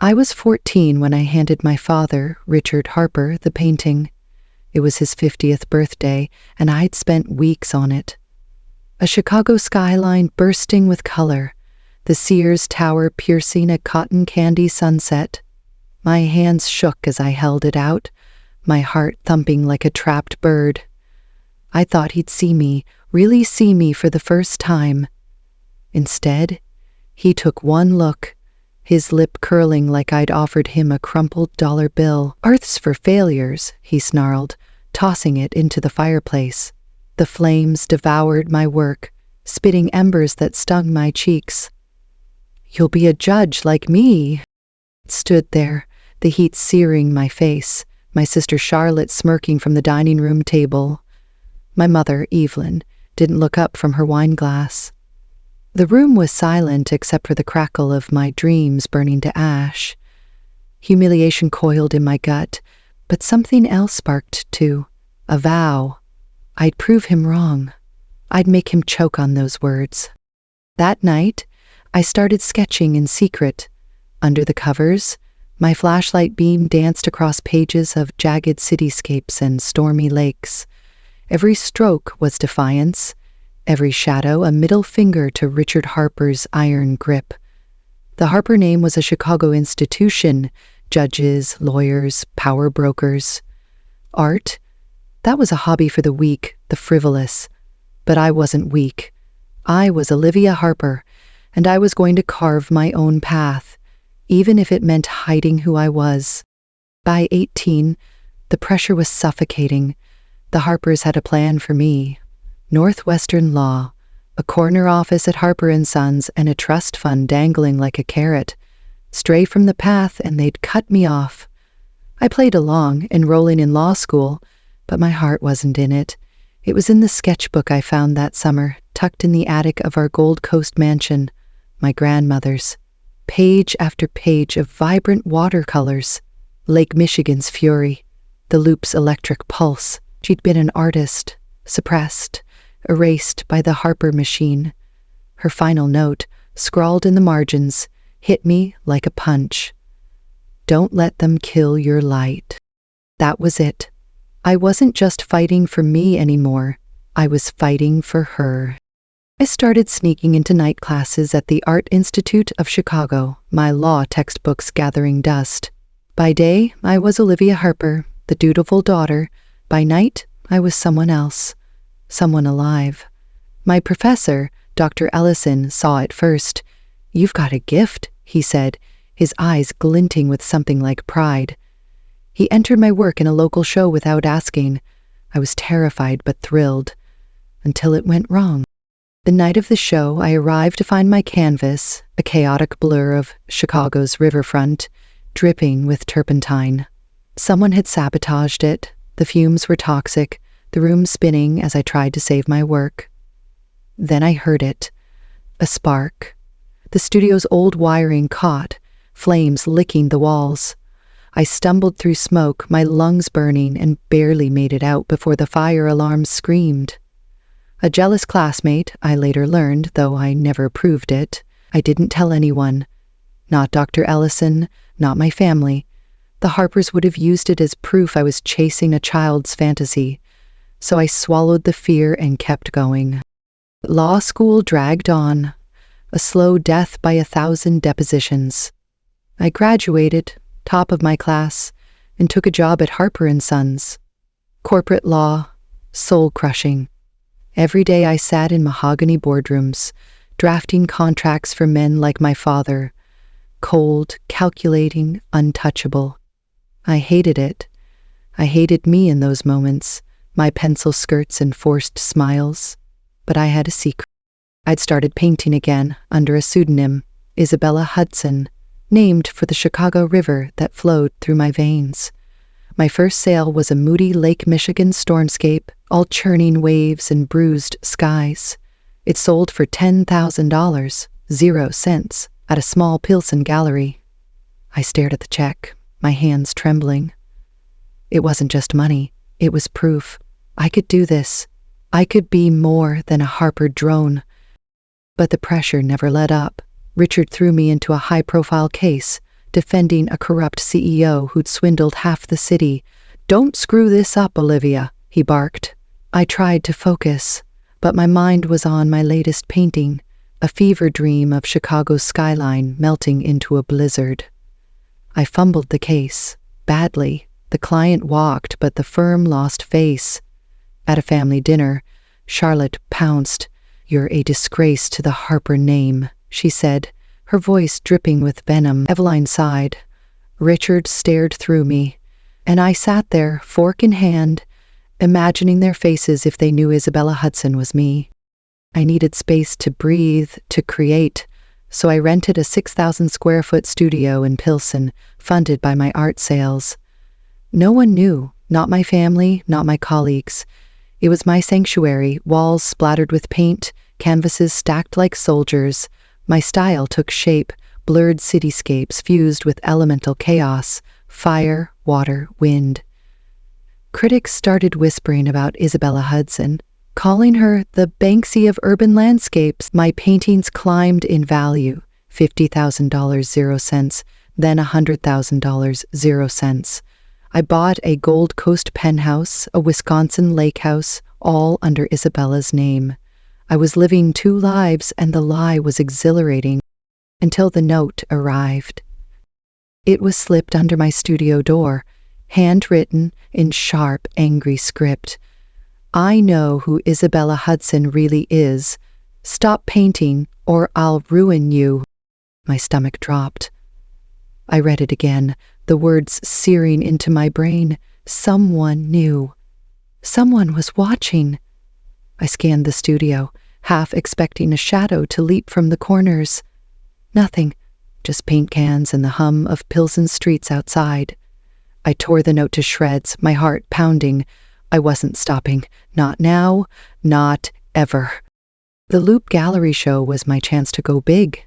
I was 14 when I handed my father, Richard Harper, the painting. It was his 50th birthday, and I'd spent weeks on it. A Chicago skyline bursting with color, the Sears Tower piercing a cotton candy sunset. My hands shook as I held it out, my heart thumping like a trapped bird. I thought he'd see me, really see me for the first time. Instead, he took one look, his lip curling like I'd offered him a crumpled dollar bill. "Earth's for failures," he snarled, tossing it into the fireplace. The flames devoured my work, spitting embers that stung my cheeks. "You'll be a judge like me." I stood there, the heat searing my face, my sister Charlotte smirking from the dining room table. My mother, Evelyn, didn't look up from her wine glass. The room was silent except for the crackle of my dreams burning to ash. Humiliation coiled in my gut, but something else sparked too, a vow. I'd prove him wrong. I'd make him choke on those words. That night, I started sketching in secret. Under the covers, my flashlight beam danced across pages of jagged cityscapes and stormy lakes. Every stroke was defiance, every shadow a middle finger to Richard Harper's iron grip. The Harper name was a Chicago institution, judges, lawyers, power brokers. Art? That was a hobby for the weak, the frivolous. But I wasn't weak. I was Olivia Harper, and I was going to carve my own path, even if it meant hiding who I was. By 18, the pressure was suffocating. The Harpers had a plan for me. Northwestern Law, a corner office at Harper & Sons, and a trust fund dangling like a carrot. Stray from the path and they'd cut me off. I played along, enrolling in law school, but my heart wasn't in it. It was in the sketchbook I found that summer, tucked in the attic of our Gold Coast mansion, my grandmother's. Page after page of vibrant watercolors. Lake Michigan's fury, the Loop's electric pulse. She'd been an artist, suppressed, erased by the Harper machine. Her final note, scrawled in the margins, hit me like a punch. "Don't let them kill your light." That was it. I wasn't just fighting for me anymore. I was fighting for her. I started sneaking into night classes at the Art Institute of Chicago, my law textbooks gathering dust. By day, I was Olivia Harper, the dutiful daughter. By night, I was someone else, someone alive. My professor, Dr. Ellison, saw it first. "You've got a gift," he said, his eyes glinting with something like pride. He entered my work in a local show without asking. I was terrified but thrilled, until it went wrong. The night of the show, I arrived to find my canvas, a chaotic blur of Chicago's riverfront, dripping with turpentine. Someone had sabotaged it. The fumes were toxic, the room spinning as I tried to save my work. Then I heard it. A spark. The studio's old wiring caught, flames licking the walls. I stumbled through smoke, my lungs burning, and barely made it out before the fire alarm screamed. A jealous classmate, I later learned, though I never proved it. I didn't tell anyone. Not Dr. Ellison, not my family. The Harpers would have used it as proof I was chasing a child's fantasy. So I swallowed the fear and kept going. Law school dragged on, a slow death by 1,000 depositions. I graduated, top of my class, and took a job at Harper & Sons. Corporate law, soul-crushing. Every day I sat in mahogany boardrooms, drafting contracts for men like my father. Cold, calculating, untouchable. I hated it. I hated me in those moments, my pencil skirts and forced smiles. But I had a secret. I'd started painting again, under a pseudonym, Isabella Hudson, named for the Chicago River that flowed through my veins. My first sale was a moody Lake Michigan stormscape, all churning waves and bruised skies. It sold for $10,000, 0 cents, at a small Pilsen gallery. I stared at the check, my hands trembling. It wasn't just money, it was proof. I could do this. I could be more than a Harper drone. But the pressure never let up. Richard threw me into a high-profile case, defending a corrupt CEO who'd swindled half the city. "Don't screw this up, Olivia," he barked. I tried to focus, but my mind was on my latest painting, a fever dream of Chicago's skyline melting into a blizzard. I fumbled the case, badly. The client walked, but the firm lost face. At a family dinner, Charlotte pounced. "You're a disgrace to the Harper name," she said, her voice dripping with venom. Eveline sighed. Richard stared through me, and I sat there, fork in hand, imagining their faces if they knew Isabella Hudson was me. I needed space to breathe, to create, so I rented a 6,000 square foot studio in Pilsen, funded by my art sales. No one knew, not my family, not my colleagues. It was my sanctuary, walls splattered with paint, canvases stacked like soldiers. My style took shape, blurred cityscapes fused with elemental chaos, fire, water, wind. Critics started whispering about Isabella Hudson, calling her the Banksy of urban landscapes. My paintings climbed in value, $50,000, 0 cents, then $100,000, 0 cents. I bought a Gold Coast penthouse, a Wisconsin lake house, all under Isabella's name. I was living 2 lives, and the lie was exhilarating until the note arrived. It was slipped under my studio door, handwritten in sharp, angry script. "I know who Isabella Hudson really is. Stop painting, or I'll ruin you." My stomach dropped. I read it again, the words searing into my brain. Someone knew. Someone was watching. I scanned the studio, half expecting a shadow to leap from the corners. Nothing, just paint cans and the hum of Pilsen streets outside. I tore the note to shreds, my heart pounding. I wasn't stopping. Not now, not ever. The Loop Gallery show was my chance to go big.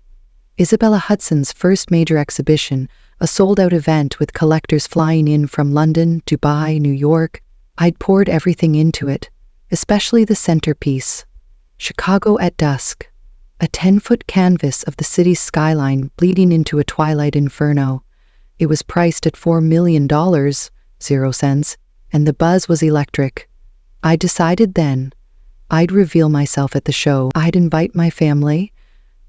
Isabella Hudson's first major exhibition, a sold-out event with collectors flying in from London, Dubai, New York. I'd poured everything into it, especially the centerpiece, Chicago at Dusk, a 10-foot canvas of the city's skyline bleeding into a twilight inferno. It was priced at $4 million, 0 cents, and the buzz was electric. I decided then I'd reveal myself at the show. I'd invite my family,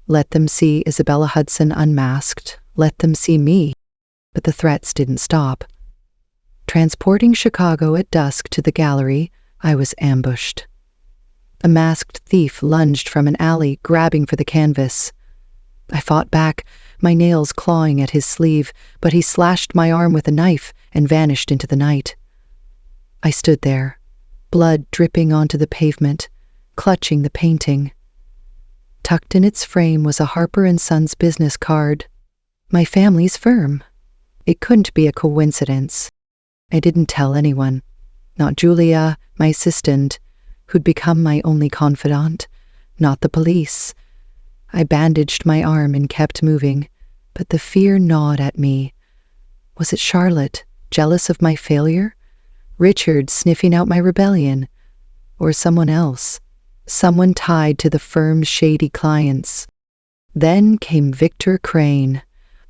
let them see Isabella Hudson unmasked, let them see me. But the threats didn't stop. Transporting Chicago at dusk to the gallery, I was ambushed. A masked thief lunged from an alley, grabbing for the canvas. I fought back, my nails clawing at his sleeve, but he slashed my arm with a knife and vanished into the night. I stood there, blood dripping onto the pavement, clutching the painting. Tucked in its frame was a Harper & Sons business card, my family's firm. It couldn't be a coincidence. I didn't tell anyone, not Julia, my assistant, who'd become my only confidant, not the police. I bandaged my arm and kept moving, but the fear gnawed at me. Was it Charlotte, jealous of my failure? Richard sniffing out my rebellion? Or someone else? Someone tied to the firm's shady clients. Then came Victor Crane.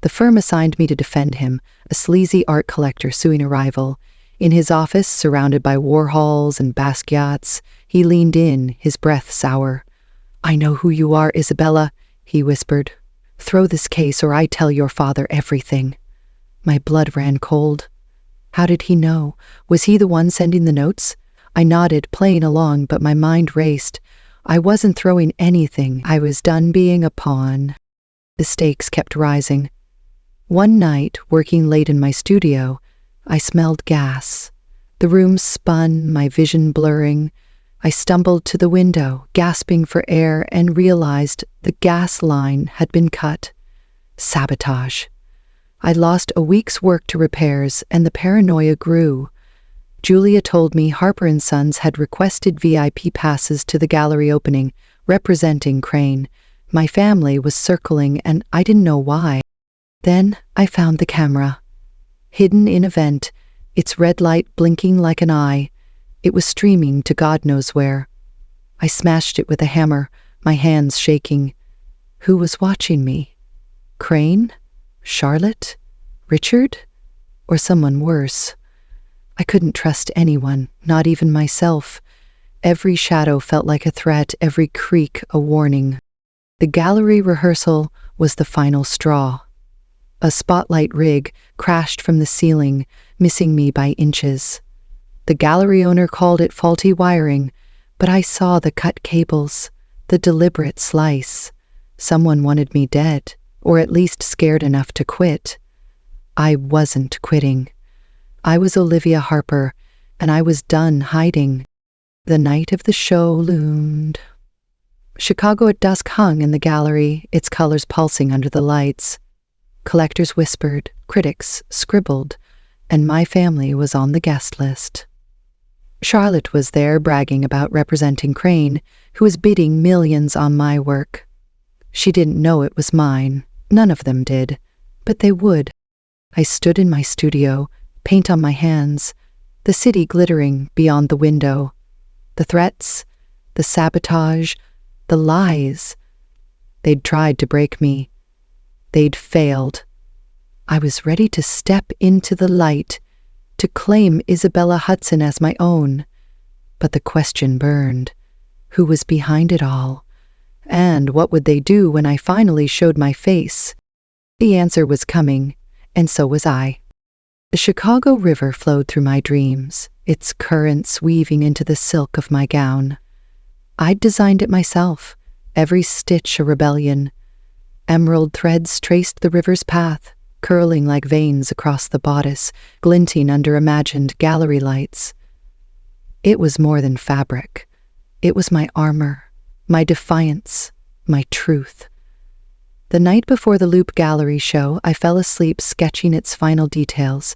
The firm assigned me to defend him, a sleazy art collector suing a rival. In his office, surrounded by Warhols and Basquiats, he leaned in, his breath sour. "I know who you are, Isabella," he whispered. "Throw this case or I tell your father everything." My blood ran cold. How did he know? Was he the one sending the notes? I nodded, playing along, but my mind raced. I wasn't throwing anything. I was done being a pawn. The stakes kept rising. One night, working late in my studio, I smelled gas. The room spun, my vision blurring. I stumbled to the window, gasping for air, and realized the gas line had been cut. Sabotage. I lost a week's work to repairs, and the paranoia grew. Julia told me Harper & Sons had requested VIP passes to the gallery opening, representing Crane. My family was circling, and I didn't know why. Then I found the camera. Hidden in a vent, its red light blinking like an eye. It was streaming to God knows where. I smashed it with a hammer, my hands shaking. Who was watching me? Crane? Charlotte? Richard? Or someone worse? I couldn't trust anyone, not even myself. Every shadow felt like a threat, every creak a warning. The gallery rehearsal was the final straw. A spotlight rig crashed from the ceiling, missing me by inches. The gallery owner called it faulty wiring, but I saw the cut cables, the deliberate slice. Someone wanted me dead, or at least scared enough to quit. I wasn't quitting. I was Olivia Harper, and I was done hiding. The night of the show loomed. Chicago at dusk hung in the gallery, its colors pulsing under the lights. Collectors whispered, critics scribbled, and my family was on the guest list. Charlotte was there bragging about representing Crane, who was bidding millions on my work. She didn't know it was mine. None of them did, but they would. I stood in my studio, paint on my hands, the city glittering beyond the window. The threats, the sabotage, the lies. They'd tried to break me. They'd failed. I was ready to step into the light, to claim Isabella Hudson as my own. But the question burned. Who was behind it all? And what would they do when I finally showed my face? The answer was coming, and so was I. The Chicago River flowed through my dreams, its currents weaving into the silk of my gown. I'd designed it myself, every stitch a rebellion. Emerald threads traced the river's path, curling like veins across the bodice, glinting under imagined gallery lights. It was more than fabric. It was my armor, my defiance, my truth. The night before the Loop Gallery show, I fell asleep sketching its final details,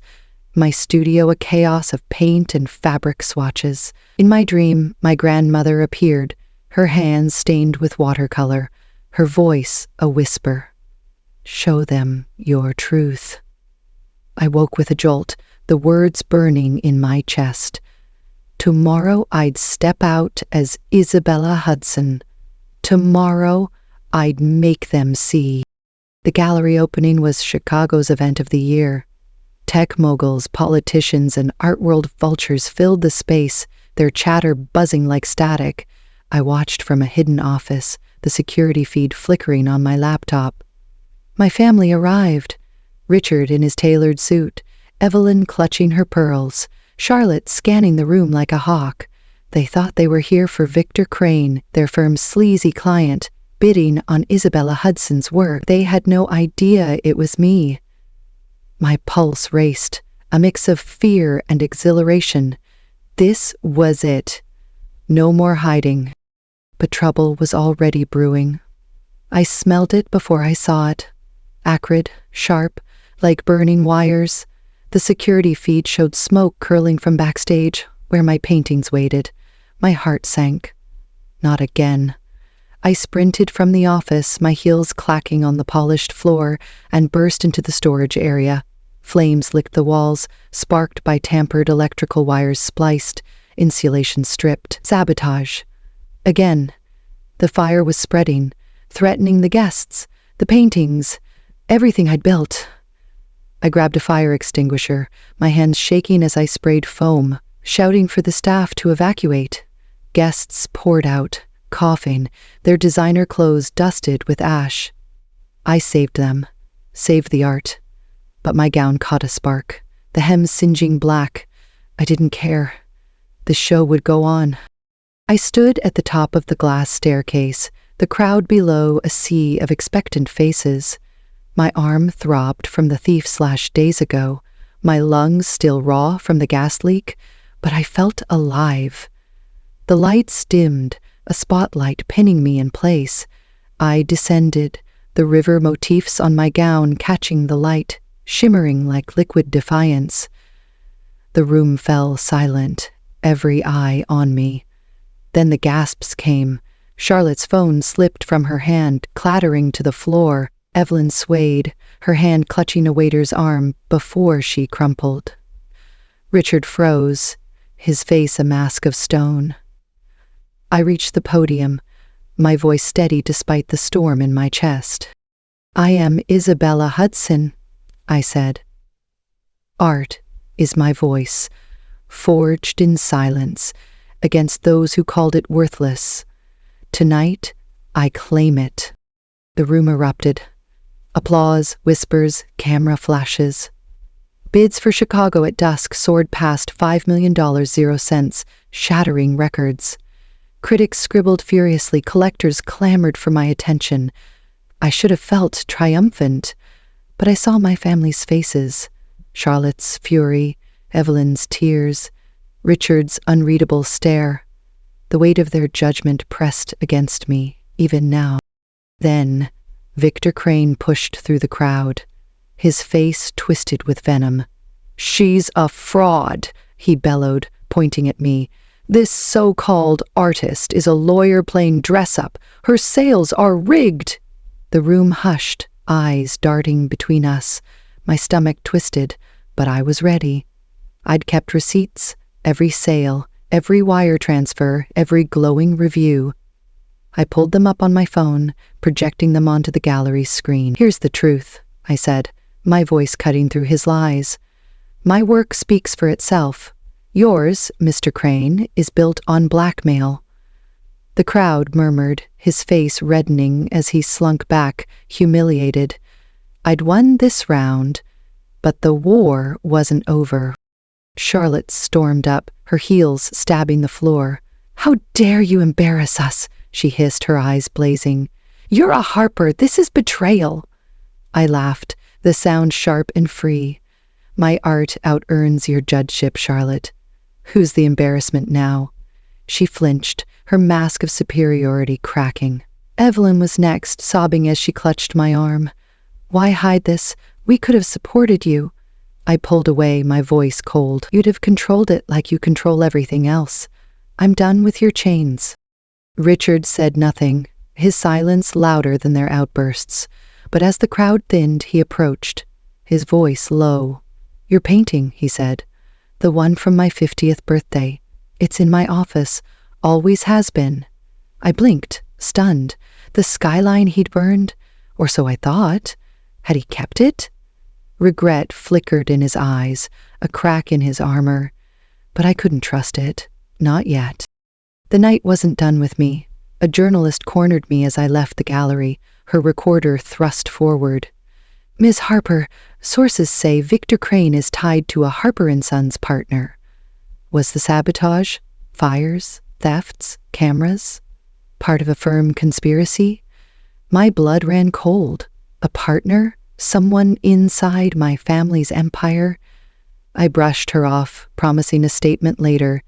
my studio a chaos of paint and fabric swatches. In my dream, my grandmother appeared, her hands stained with watercolor, her voice a whisper. Show them your truth. I woke with a jolt, the words burning in my chest. Tomorrow I'd step out as Isabella Hudson. Tomorrow I'd make them see. The gallery opening was Chicago's event of the year. Tech moguls, politicians, and art world vultures filled the space, their chatter buzzing like static. I watched from a hidden office, the security feed flickering on my laptop. My family arrived. Richard in his tailored suit, Evelyn clutching her pearls, Charlotte scanning the room like a hawk. They thought they were here for Victor Crane, their firm's sleazy client, bidding on Isabella Hudson's work. They had no idea it was me. My pulse raced, a mix of fear and exhilaration. This was it. No more hiding. But trouble was already brewing. I smelled it before I saw it. Acrid, sharp, like burning wires. The security feed showed smoke curling from backstage, where my paintings waited. My heart sank. Not again. I sprinted from the office, my heels clacking on the polished floor, and burst into the storage area. Flames licked the walls, sparked by tampered electrical wires spliced, insulation stripped. Sabotage. Again. The fire was spreading, threatening the guests, the paintings, everything I'd built. I grabbed a fire extinguisher, my hands shaking as I sprayed foam, shouting for the staff to evacuate. Guests poured out, coughing, their designer clothes dusted with ash. I saved them, saved the art. But my gown caught a spark, the hem singeing black. I didn't care. The show would go on. I stood at the top of the glass staircase, the crowd below a sea of expectant faces. My arm throbbed from the thief/days ago, my lungs still raw from the gas leak, but I felt alive. The lights dimmed, a spotlight pinning me in place. I descended, the river motifs on my gown catching the light, shimmering like liquid defiance. The room fell silent, every eye on me. Then the gasps came. Charlotte's phone slipped from her hand, clattering to the floor. Evelyn swayed, her hand clutching a waiter's arm before she crumpled. Richard froze, his face a mask of stone. I reached the podium, my voice steady despite the storm in my chest. I am Isabella Hudson, I said. Art is my voice, forged in silence against those who called it worthless. Tonight, I claim it. The room erupted. Applause, whispers, camera flashes. Bids for Chicago at dusk soared past $5 million 0 cents, shattering records. Critics scribbled furiously, collectors clamored for my attention. I should have felt triumphant, but I saw my family's faces. Charlotte's fury, Evelyn's tears, Richard's unreadable stare. The weight of their judgment pressed against me, even now. Then, Victor Crane pushed through the crowd, his face twisted with venom. "She's a fraud," he bellowed, pointing at me. "This so-called artist is a lawyer playing dress-up. Her sales are rigged." The room hushed, eyes darting between us. My stomach twisted, but I was ready. I'd kept receipts, every sale, every wire transfer, every glowing review. I pulled them up on my phone, projecting them onto the gallery's screen. "Here's the truth," I said, my voice cutting through his lies. "My work speaks for itself. Yours, Mr. Crane, is built on blackmail." The crowd murmured, his face reddening as he slunk back, humiliated. I'd won this round, but the war wasn't over. Charlotte stormed up, her heels stabbing the floor. "How dare you embarrass us?" she hissed, her eyes blazing. "You're a Harper. This is betrayal." I laughed, the sound sharp and free. "My art out-earns your judgeship, Charlotte. Who's the embarrassment now?" She flinched, her mask of superiority cracking. Evelyn was next, sobbing as she clutched my arm. "Why hide this? We could have supported you." I pulled away, my voice cold. "You'd have controlled it like you control everything else. I'm done with your chains." Richard said nothing, his silence louder than their outbursts. But as the crowd thinned, he approached, his voice low. "Your painting," he said. "The one from my 50th birthday. It's in my office. Always has been." I blinked, stunned. The skyline he'd burned? Or so I thought. Had he kept it? Regret flickered in his eyes, a crack in his armor. But I couldn't trust it. Not yet. The night wasn't done with me. A journalist cornered me as I left the gallery, her recorder thrust forward. "Ms. Harper, sources say Victor Crane is tied to a Harper & Sons partner." Was the sabotage, fires, thefts, cameras, part of a firm conspiracy? My blood ran cold. A partner? Someone inside my family's empire? I brushed her off, promising a statement later.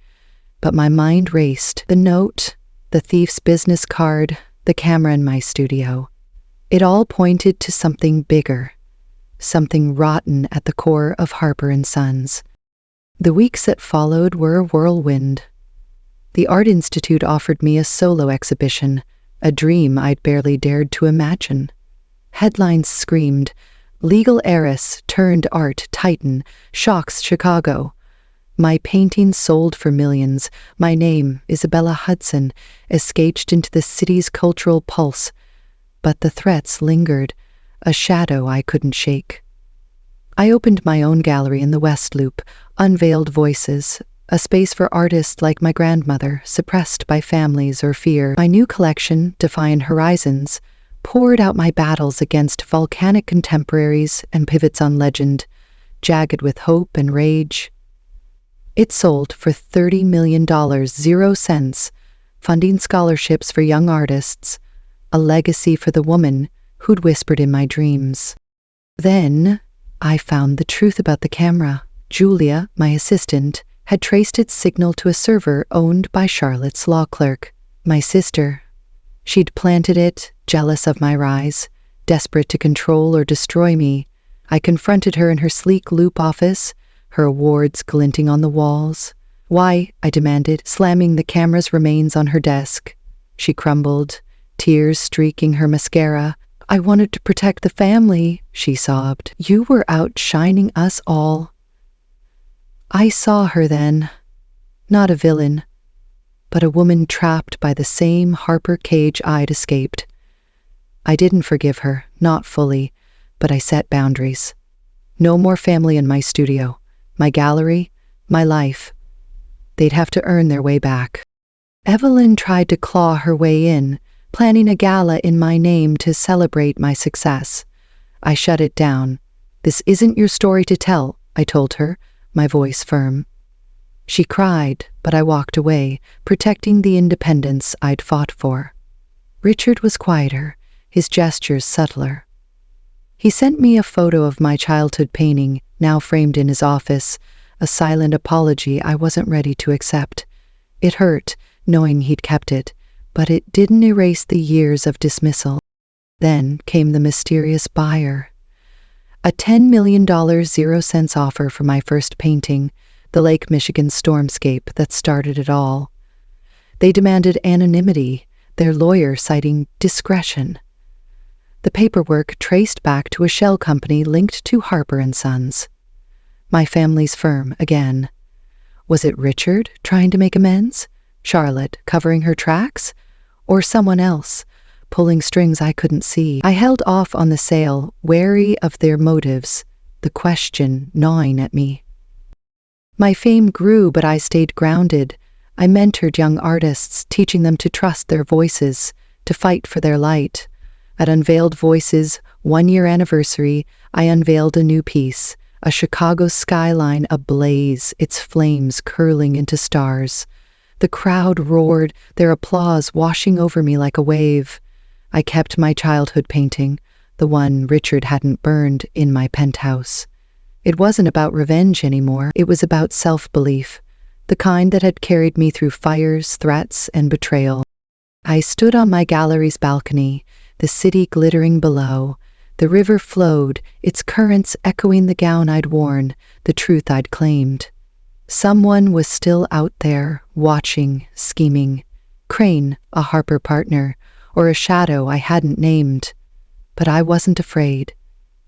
But my mind raced. The note, the thief's business card, the camera in my studio. It all pointed to something bigger, something rotten at the core of Harper & Sons. The weeks that followed were a whirlwind. The Art Institute offered me a solo exhibition, a dream I'd barely dared to imagine. Headlines screamed, "Legal heiress turned art titan, shocks Chicago." My paintings sold for millions. My name, Isabella Hudson, escaped into the city's cultural pulse. But the threats lingered, a shadow I couldn't shake. I opened my own gallery in the West Loop, Unveiled Voices, a space for artists like my grandmother, suppressed by families or fear. My new collection, Defiant Horizons, poured out my battles against volcanic contemporaries and pivots on legend, jagged with hope and rage. It sold for $30 million 0 cents, funding scholarships for young artists, a legacy for the woman who'd whispered in my dreams. Then I found the truth about the camera. Julia, my assistant, had traced its signal to a server owned by Charlotte's law clerk, my sister. She'd planted it, jealous of my rise, desperate to control or destroy me. I confronted her in her sleek loop office, her awards glinting on the walls. "Why?" I demanded, slamming the camera's remains on her desk. She crumbled, tears streaking her mascara. "I wanted to protect the family," she sobbed. "You were outshining us all." I saw her then. Not a villain, but a woman trapped by the same Harper cage I'd escaped. I didn't forgive her, not fully, but I set boundaries. No more family in my studio. my gallery, my life. They'd have to earn their way back. Evelyn tried to claw her way in, planning a gala in my name to celebrate my success. I shut it down. "This isn't your story to tell," I told her, my voice firm. She cried, but I walked away, protecting the independence I'd fought for. Richard was quieter, his gestures subtler. He sent me a photo of my childhood painting, now framed in his office, a silent apology I wasn't ready to accept. It hurt, knowing he'd kept it, but it didn't erase the years of dismissal. Then came the mysterious buyer. A $10 million 0-cents offer for my first painting, the Lake Michigan stormscape that started it all. They demanded anonymity, their lawyer citing discretion. The paperwork traced back to a shell company linked to Harper & Sons. My family's firm again. Was it Richard trying to make amends? Charlotte covering her tracks? Or someone else, pulling strings I couldn't see? I held off on the sale, wary of their motives, the question gnawing at me. My fame grew, but I stayed grounded. I mentored young artists, teaching them to trust their voices, to fight for their light. At Unveiled Voices' 1-year anniversary, I unveiled a new piece, a Chicago skyline ablaze, its flames curling into stars. The crowd roared, their applause washing over me like a wave. I kept my childhood painting, the one Richard hadn't burned, in my penthouse. It wasn't about revenge anymore, it was about self-belief, the kind that had carried me through fires, threats, and betrayal. I stood on my gallery's balcony, the city glittering below. The river flowed, its currents echoing the gown I'd worn, the truth I'd claimed. Someone was still out there, watching, scheming. Crane, a Harper partner, or a shadow I hadn't named. But I wasn't afraid.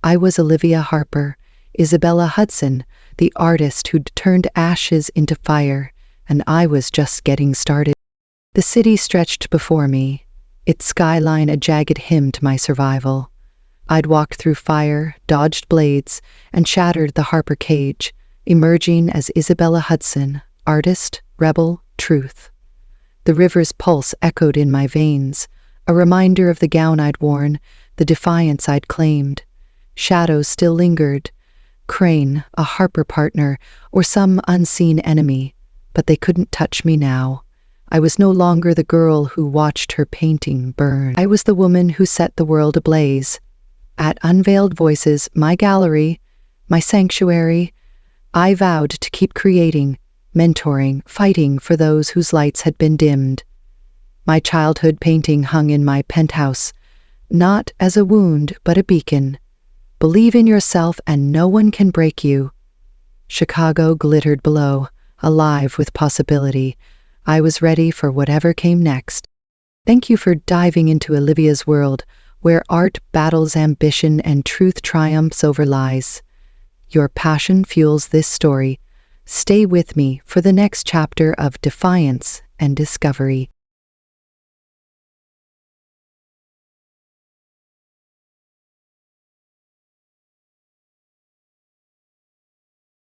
I was Olivia Harper, Isabella Hudson, the artist who'd turned ashes into fire, and I was just getting started. The city stretched before me, its skyline a jagged hymn to my survival. I'd walked through fire, dodged blades, and shattered the Harper cage, emerging as Isabella Hudson, artist, rebel, truth. The river's pulse echoed in my veins, a reminder of the gown I'd worn, the defiance I'd claimed. Shadows still lingered. Crane, a Harper partner, or some unseen enemy, but they couldn't touch me now. I was no longer the girl who watched her painting burn. I was the woman who set the world ablaze. At Unveiled Voices, my gallery, my sanctuary, I vowed to keep creating, mentoring, fighting for those whose lights had been dimmed. My childhood painting hung in my penthouse, not as a wound, but a beacon. Believe in yourself and no one can break you. Chicago glittered below, alive with possibility. I was ready for whatever came next. Thank you for diving into Olivia's world, where art battles ambition and truth triumphs over lies. Your passion fuels this story. Stay with me for the next chapter of defiance and discovery.